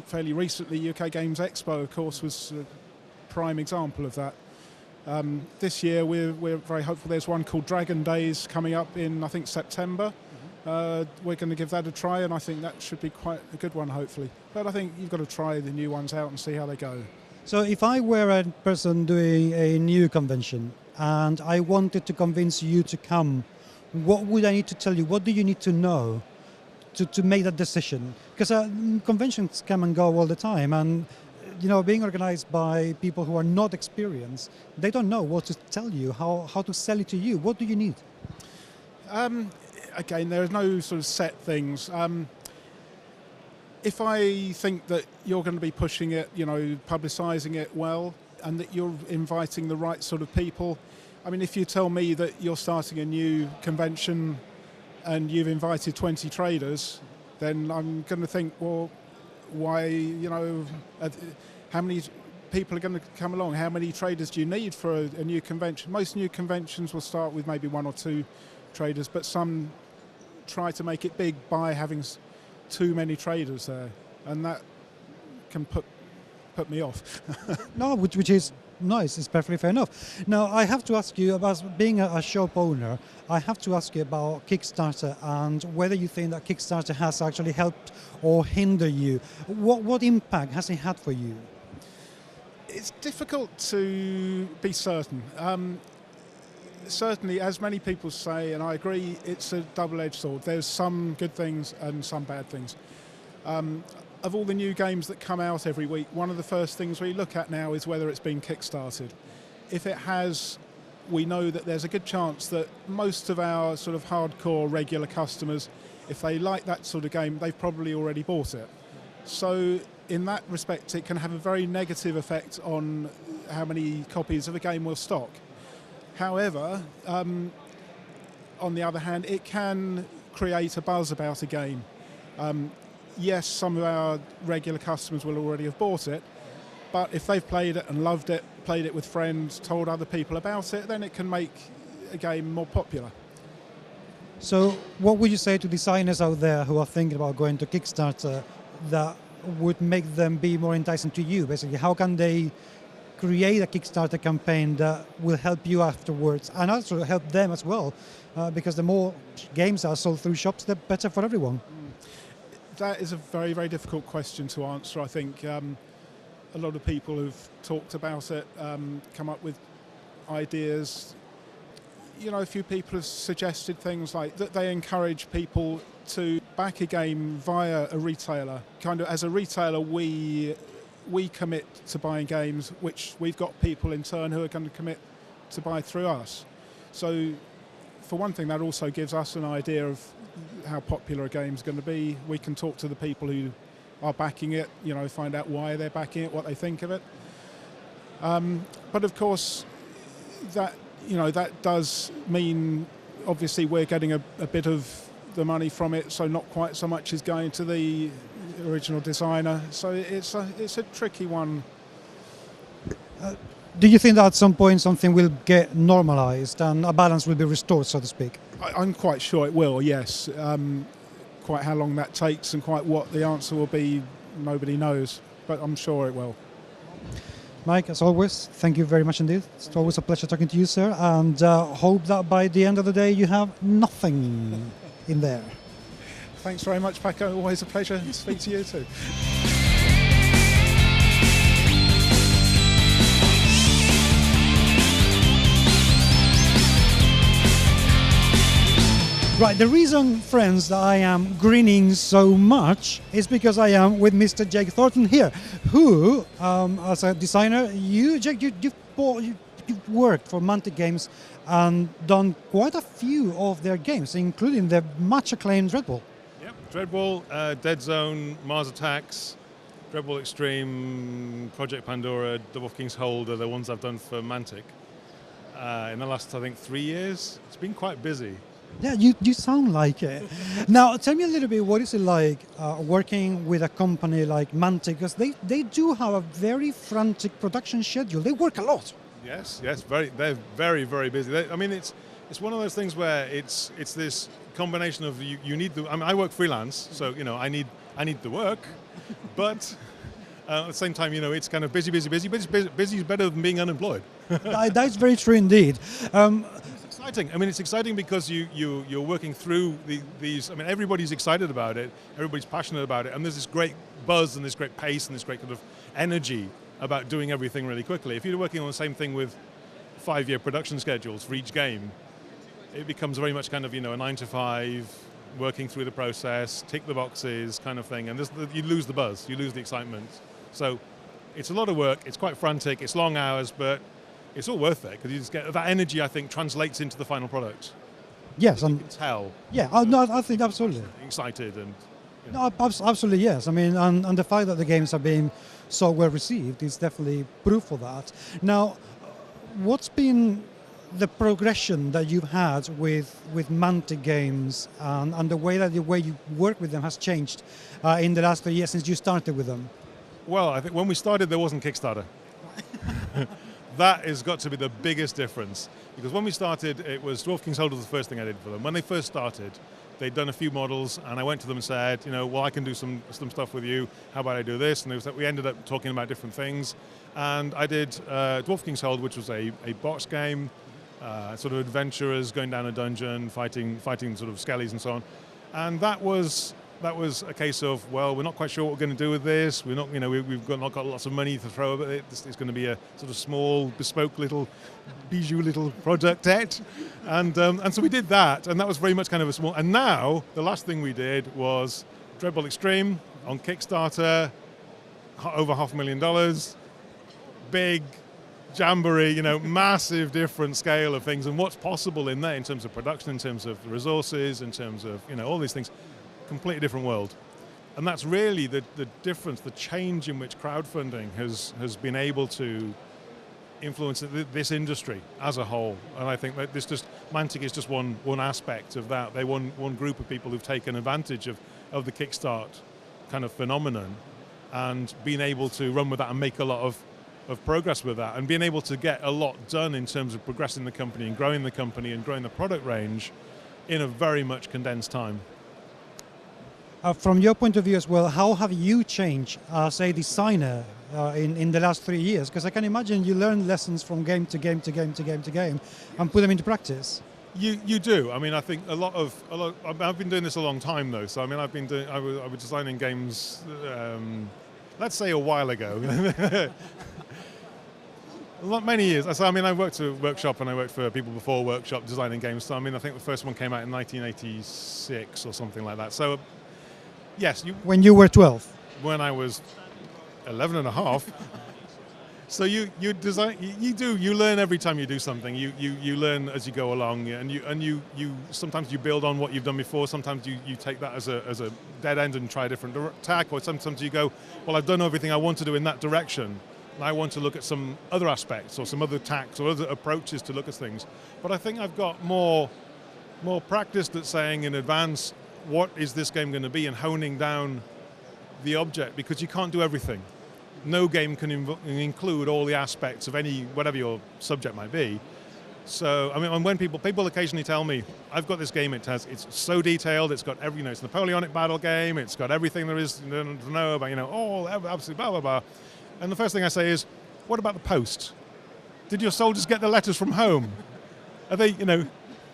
Fairly recently, UK Games Expo, of course, was a prime example of that. This year we're very hopeful. There's one called Dragon Days coming up in, I think, September. We're going to give that a try, and I think that should be quite a good one, hopefully. But I think you've got to try the new ones out and see how they go. So if I were a person doing a new convention and I wanted to convince you to come, what would I need to tell you? What do you need to know to make that decision? Because conventions come and go all the time, and being organized by people who are not experienced, they don't know what to tell you, how to sell it to you. What do you need? Again, there is no sort of set things. If I think that you're going to be pushing it, publicising it well, and that you're inviting the right sort of people, I mean, if you tell me that you're starting a new convention and you've invited 20 traders, then I'm going to think, well, why, how many people are going to come along? How many traders do you need for a new convention? Most new conventions will start with maybe 1 or 2 traders, but some try to make it big by having too many traders there, and that can put me off. No, which is nice. It's perfectly fair enough. Now, I have to ask you, about being a shop owner, I have to ask you about Kickstarter and whether you think that Kickstarter has actually helped or hindered you. What impact has it had for you? It's difficult to be certain. Certainly, as many people say, and I agree, it's a double-edged sword. There's some good things and some bad things. Of all the new games that come out every week, one of the first things we look at now is whether it's been kickstarted. If it has, we know that there's a good chance that most of our sort of hardcore regular customers, if they like that sort of game, they've probably already bought it. So in that respect, it can have a very negative effect on how many copies of a game we'll stock. However, on the other hand, it can create a buzz about a game. Yes, some of our regular customers will already have bought it, but if they've played it and loved it, played it with friends, told other people about it, then it can make a game more popular. So what would you say to designers out there who are thinking about going to Kickstarter that would make them be more enticing to you? Basically, how can they create a Kickstarter campaign that will help you afterwards and also help them as well? Because the more games are sold through shops, the better for everyone. That is a very, very difficult question to answer. I think a lot of people who've talked about it, come up with ideas. A few people have suggested things like that they encourage people to back a game via a retailer. Kind of as a retailer, we commit to buying games, which we've got people in turn who are going to commit to buy through us. So for one thing, that also gives us an idea of how popular a game's going to be. We can talk to the people who are backing it, find out why they're backing it, what they think of it. But of course, that does mean obviously we're getting a bit of the money from it, so not quite so much is going to the original designer. So it's a tricky one. Do you think that at some point something will get normalized and a balance will be restored, so to speak? I'm quite sure it will, yes. Quite how long that takes and quite what the answer will be, nobody knows, but I'm sure it will. Mike, as always, thank you very much indeed. It's always a pleasure talking to you, sir, and hope that by the end of the day you have nothing in there. Thanks very much, Paco. Always a pleasure to speak to you too. Right, the reason, friends, that I am grinning so much is because I am with Mr. Jake Thornton here, who, as a designer, Jake, you've worked for Mantic Games and done quite a few of their games, including the much acclaimed Dreadball. Yep, Dreadball, Dead Zone, Mars Attacks, Dreadball Extreme, Project Pandora, Dwarf King's Hold are the ones I've done for Mantic. In the last, I think, 3 years. It's been quite busy. Yeah, you sound like it. Now, tell me a little bit, what is it like working with a company like Mantic? Because they do have a very frantic production schedule. They work a lot. Yes, they're very, very busy. I mean, it's one of those things where it's this combination of you need the. I mean, I work freelance, so I need the work, but at the same time, it's kind of busy. But busy is better than being unemployed. That's very true indeed. It's exciting. I mean, it's exciting because you're working through these. I mean, everybody's excited about it. Everybody's passionate about it, and there's this great buzz and this great pace and this great kind of energy about doing everything really quickly. If you're working on the same thing with 5-year production schedules for each game, it becomes very much kind of, a 9 to 5, working through the process, tick the boxes kind of thing, and you lose the buzz, you lose the excitement. So it's a lot of work, it's quite frantic, it's long hours, but it's all worth it, because you just get that energy, I think, translates into the final product. Yes, you can tell. Yeah, no, I think absolutely. Excited and... No, absolutely, yes. I mean, and the fact that the games are being so well received is definitely proof of that. Now, what's been the progression that you've had with Mantic Games and the way you work with them has changed in the last 3 years since you started with them? Well, I think when we started, there wasn't Kickstarter. That has got to be the biggest difference. Because when we started, it was Dwarf King's Hold was the first thing I did for them. When they first started, they'd done a few models, and I went to them and said, well, I can do some stuff with you. How about I do this? And we ended up talking about different things. And I did Dwarf King's Hold, which was a box game, sort of adventurers going down a dungeon, fighting sort of skellies and so on. And that was a case of, well, we're not quite sure what we're going to do with this. We're not, we've not got lots of money to throw at it. It's going to be a sort of small, bespoke little, bijou little project. And so we did that, and that was very much kind of a small. And now the last thing we did was Dreadball Extreme on Kickstarter, over $500,000, big jamboree, massive different scale of things, and what's possible in there in terms of production, in terms of resources, in terms of all these things. Completely different world, and that's really the difference, the change in which crowdfunding has been able to influence this industry as a whole. And I think that Mantic is just one aspect of that. They're one group of people who've taken advantage of the Kickstart kind of phenomenon and been able to run with that and make a lot of progress with that, and being able to get a lot done in terms of progressing the company and growing the product range in a very much condensed time. From your point of view as well, how have you changed as a designer in the last 3 years? Because I can imagine you learn lessons from game to game and put them into practice. You do. I mean, I think a lot. I've been doing this a long time though. So I mean, I was designing games. Let's say a while ago. Many years. So I mean, I worked at Workshop and I worked for people before Workshop designing games. So I mean, I think the first one came out in 1986 or something like that. So. Yes. When you were 12? When I was 11 and a half. So you design, you learn every time you do something. You learn as you go along, and you sometimes you build on what you've done before. Sometimes you take that as a dead end and try a different tack, or sometimes you go, well, I've done everything I want to do in that direction. And I want to look at some other aspects or some other tacks or other approaches to look at things. But I think I've got more practiced at saying in advance, what is this game going to be, and honing down the object, because you can't do everything. No game can include all the aspects of whatever your subject might be. So I mean, when people occasionally tell me, I've got this game, it's so detailed, it's got it's a Napoleonic battle game, it's got everything there is to know about, absolutely blah blah blah. And the first thing I say is, what about the post? Did your soldiers get the letters from home? Are they,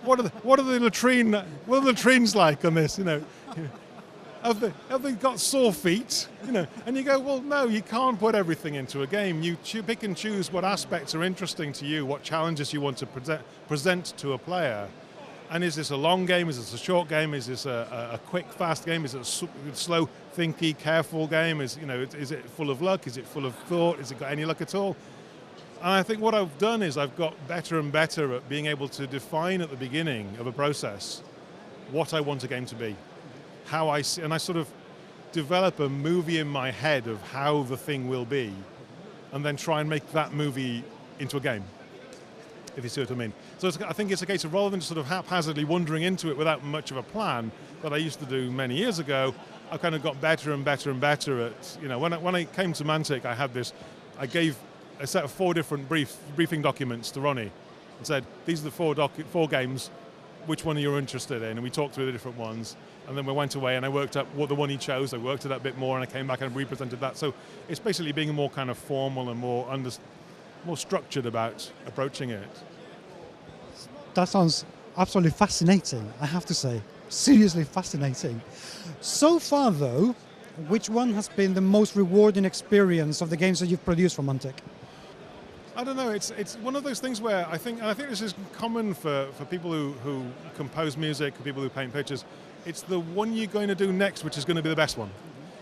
what are the latrines like on this? Have they got sore feet? And you go, well, no, you can't put everything into a game. You pick and choose what aspects are interesting to you, what challenges you want to present to a player, And is this a long game? Is this a short game? Is this a quick, fast game? Is it a slow, thinky, careful game? Is it full of luck? Is it full of thought? Has it got any luck at all? And I think what I've done is I've got better and better at being able to define at the beginning of a process what I want a game to be, how I see, and I sort of develop a movie in my head of how the thing will be, and then try and make that movie into a game, if you see what I mean. So I think it's a case of, rather than just sort of haphazardly wandering into it without much of a plan that I used to do many years ago, I've kind of got better and better and better at, when I came to Mantic, I gave a set of 4 different briefing documents to Ronnie and said, these are the 4 games, which one are you interested in? And we talked through the different ones. And then we went away and I worked up what the one he chose. I worked it up a bit more and I came back and represented that. So it's basically being more kind of formal and more structured about approaching it. That sounds absolutely fascinating, I have to say. Seriously fascinating. So far, though, which one has been the most rewarding experience of the games that you've produced for Mantic? I don't know. It's one of those things where I think this is common for people who compose music, people who paint pictures. It's the one you're going to do next which is going to be the best one.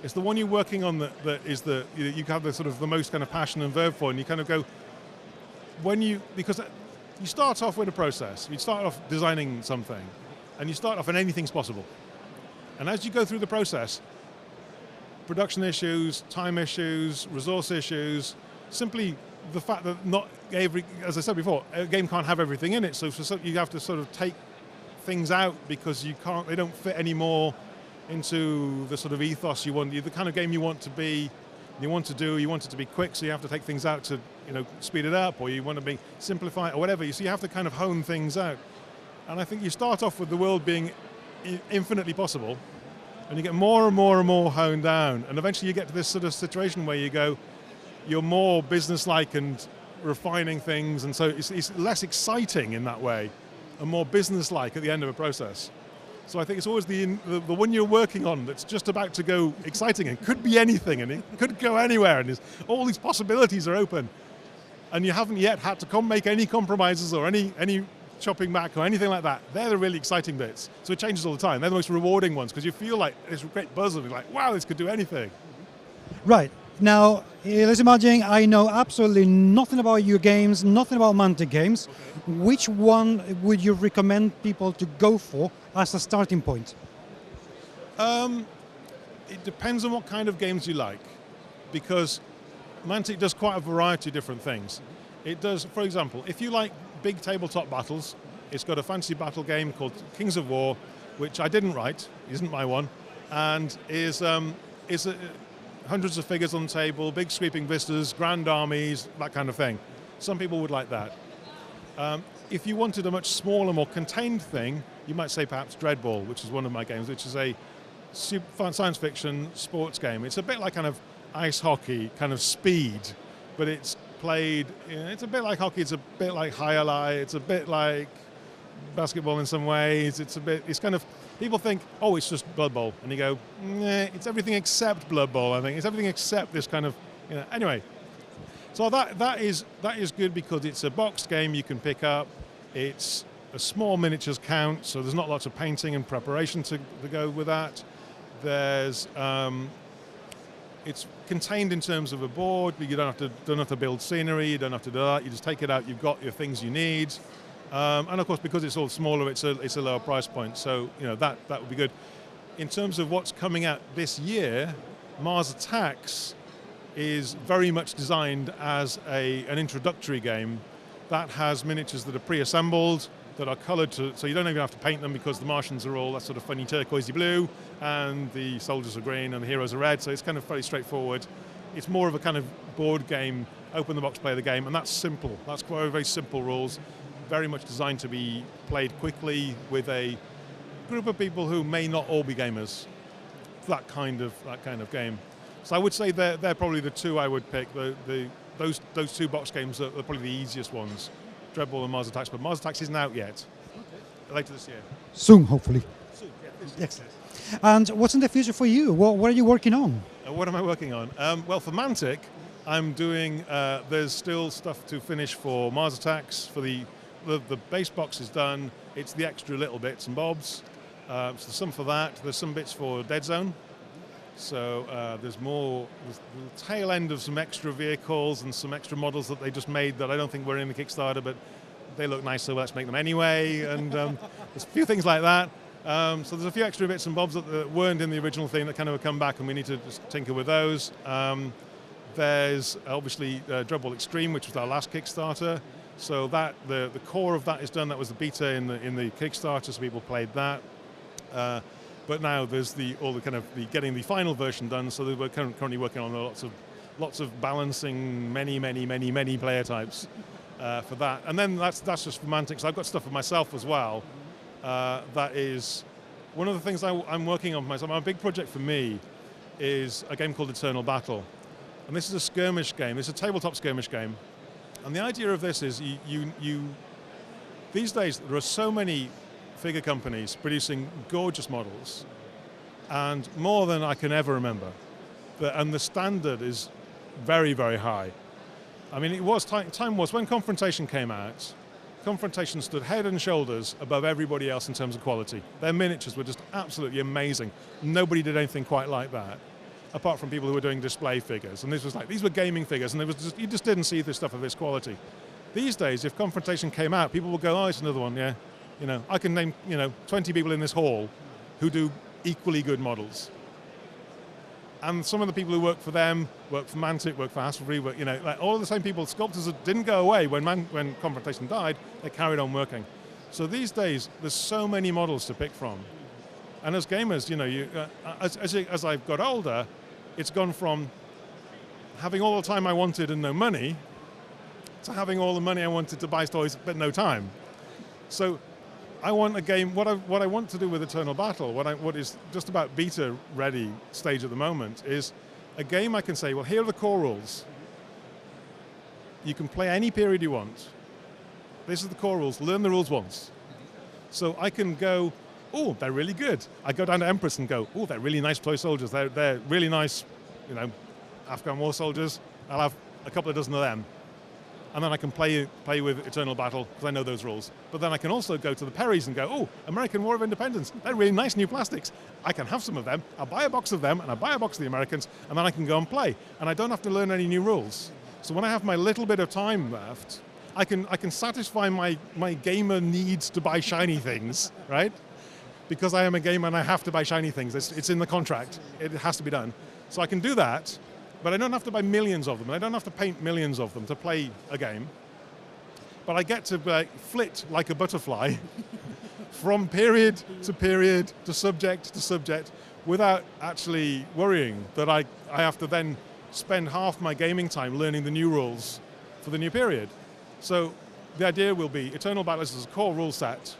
It's the one you're working on that is you have the sort of the most kind of passion and verve for, and you kind of go because you start off with a process. You start off designing something, and you start off and anything's possible. And as you go through the process, production issues, time issues, resource issues, simply the fact that not every, as I said before, a game can't have everything in it. So you have to sort of take things out because they don't fit anymore into the sort of ethos you want, the kind of game you want to be, you want it to be quick, so you have to take things out to speed it up, or you want to be simplify it or whatever. So you have to kind of hone things out. And I think you start off with the world being infinitely possible, and you get more and more and more honed down, and eventually you get to this sort of situation where you're more business-like and refining things, and so it's less exciting in that way and more business-like at the end of a process. So I think it's always the one you're working on that's just about to go exciting and could be anything and it could go anywhere and all these possibilities are open, and you haven't yet had to make any compromises or any chopping back or anything like that. They're the really exciting bits. So it changes all the time. They're the most rewarding ones because you feel like there's a great buzz of it, like, wow, this could do anything. Right. Now, let's imagine I know absolutely nothing about your games, nothing about Mantic games. Okay. Which one would you recommend people to go for as a starting point? It depends on what kind of games you like, because Mantic does quite a variety of different things. It does, for example, if you like big tabletop battles, it's got a fantasy battle game called Kings of War, which I didn't write, isn't my one, and is hundreds of figures on the table, big sweeping vistas, grand armies, that kind of thing. Some people would like that. If you wanted a much smaller, more contained thing, you might say perhaps Dreadball, which is one of my games, which is a fun science fiction sports game. It's a bit like kind of ice hockey, kind of speed, but it's played, it's a bit like hockey, it's a bit like high-ally, it's a bit like basketball in some ways, it's kind of, people think, oh, it's just Blood Bowl, and you go, nah, it's everything except Blood Bowl, I think. It's everything except this kind of, anyway. So that is good because it's a boxed game you can pick up. It's a small miniatures count, so there's not lots of painting and preparation to go with that. There's, it's contained in terms of a board, but you don't have to build scenery, you don't have to do that, you just take it out, you've got your things you need. And of course, because it's all smaller, it's a lower price point, so that would be good. In terms of what's coming out this year, Mars Attacks is very much designed as an introductory game that has miniatures that are pre-assembled, that are coloured, so you don't even have to paint them because the Martians are all that sort of funny turquoisey blue, and the soldiers are green, and the heroes are red, so it's kind of very straightforward. It's more of a kind of board game, open the box, play the game, and that's simple. That's quite very simple rules. Very much designed to be played quickly with a group of people who may not all be gamers. That kind of game. So I would say they're probably the two I would pick. Those two box games are probably the easiest ones, Dreadball and Mars Attacks. But Mars Attacks isn't out yet. Okay. Later this year. Soon, hopefully. Soon, yeah. Yes. And what's in the future for you? What are you working on? What am I working on? Well, for Mantic, I'm doing. There's still stuff to finish for Mars Attacks, for the the base box is done. It's the extra little bits and bobs. So there's some for that. There's some bits for Dead Zone. So there's the tail end of some extra vehicles and some extra models that they just made that I don't think were in the Kickstarter, but they look nice, so let's make them anyway. And there's a few things like that. So there's a few extra bits and bobs that weren't in the original thing that kind of come back, and we need to just tinker with those. There's obviously Dreadball Extreme, which was our last Kickstarter. So that the core of that is done. That was the beta in the Kickstarter, so people played that. But now there's getting the final version done. So we're currently working on lots of balancing many player types for that. And then that's just semantics. I've got stuff for myself as well. That is one of the things I'm working on for myself. A big project for me is a game called Eternal Battle. And this is a skirmish game. It's a tabletop skirmish game. And the idea of this is these days there are so many figure companies producing gorgeous models, and more than I can ever remember. And the standard is very, very high. I mean, time was when Confrontation came out, Confrontation stood head and shoulders above everybody else in terms of quality. Their miniatures were just absolutely amazing. Nobody did anything quite like that, apart from people who were doing display figures. And these were gaming figures, and you just didn't see this stuff of this quality. These days, if Confrontation came out, people would go, oh, it's another one, yeah. I can name 20 people in this hall who do equally good models. And some of the people who work for them, work for Mantic, work for Hasselblad, like all of the same people, sculptors that didn't go away when Confrontation died, they carried on working. So these days, there's so many models to pick from. And as gamers, as I've got older, it's gone from having all the time I wanted and no money to having all the money I wanted to buy toys but no time. So I want a game, what I want to do with Eternal Battle, what is just about beta ready stage at the moment, is a game I can say, well, here are the core rules. You can play any period you want. This is the core rules, learn the rules once. So I can go, oh, they're really good. I go down to Empress and go, oh, they're really nice toy soldiers. They're really nice, Afghan war soldiers. I'll have a couple of dozen of them. And then I can play with Eternal Battle because I know those rules. But then I can also go to the Perrys and go, oh, American War of Independence. They're really nice new plastics. I can have some of them. I'll buy a box of them and I'll buy a box of the Americans, and then I can go and play. And I don't have to learn any new rules. So when I have my little bit of time left, I can satisfy my gamer needs to buy shiny things, right? Because I am a gamer and I have to buy shiny things. It's in the contract. It has to be done. So I can do that. But I don't have to buy millions of them. I don't have to paint millions of them to play a game. But I get to flit like a butterfly from period to subject without actually worrying that I have to then spend half my gaming time learning the new rules for the new period. So the idea will be Eternal Battle is a core rule set,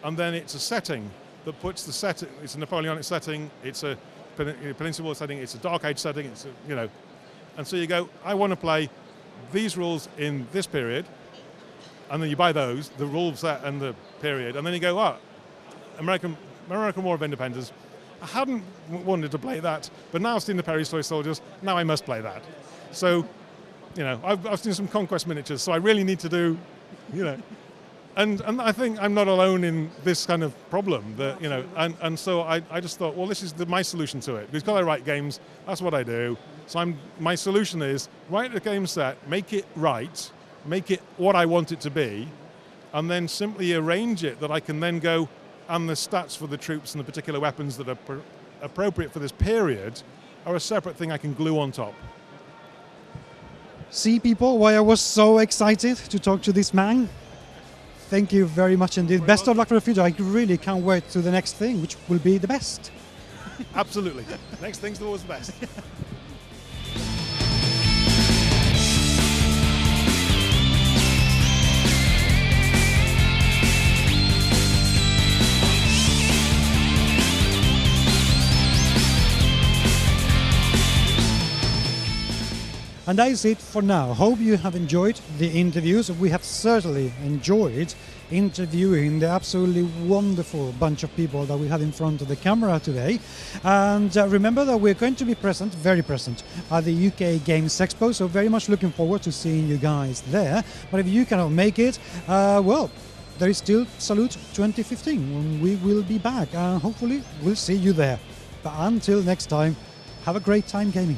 and then it's a setting that puts the setting, it's a Napoleonic setting, it's a Peninsula setting, it's a Dark Age setting, and so you go, I want to play these rules in this period, and then you buy those, the rule set and the period, and then you go, American War of Independence. I hadn't wanted to play that, but now I've seen the Perry's Toy Soldiers, now I must play that. So, I've seen some Conquest miniatures, so I really need to do, And I think I'm not alone in this kind of problem. And so I just thought, well, this is my solution to it. Because I write games, that's what I do. So my solution is write a game set, make it right, make it what I want it to be, and then simply arrange it that I can then go, and the stats for the troops and the particular weapons that are appropriate for this period are a separate thing I can glue on top. See, people, why I was so excited to talk to this man? Thank you very much indeed. Best of luck for the future. I really can't wait to the next thing, which will be the best. Absolutely. Next thing's always the best. And that is it for now. Hope you have enjoyed the interviews. We have certainly enjoyed interviewing the absolutely wonderful bunch of people that we had in front of the camera today. And remember that we're going to be present, very present, at the UK Games Expo, so very much looking forward to seeing you guys there. But if you cannot make it, well, there is still Salute 2015 when we will be back, and hopefully we'll see you there. But until next time, have a great time gaming.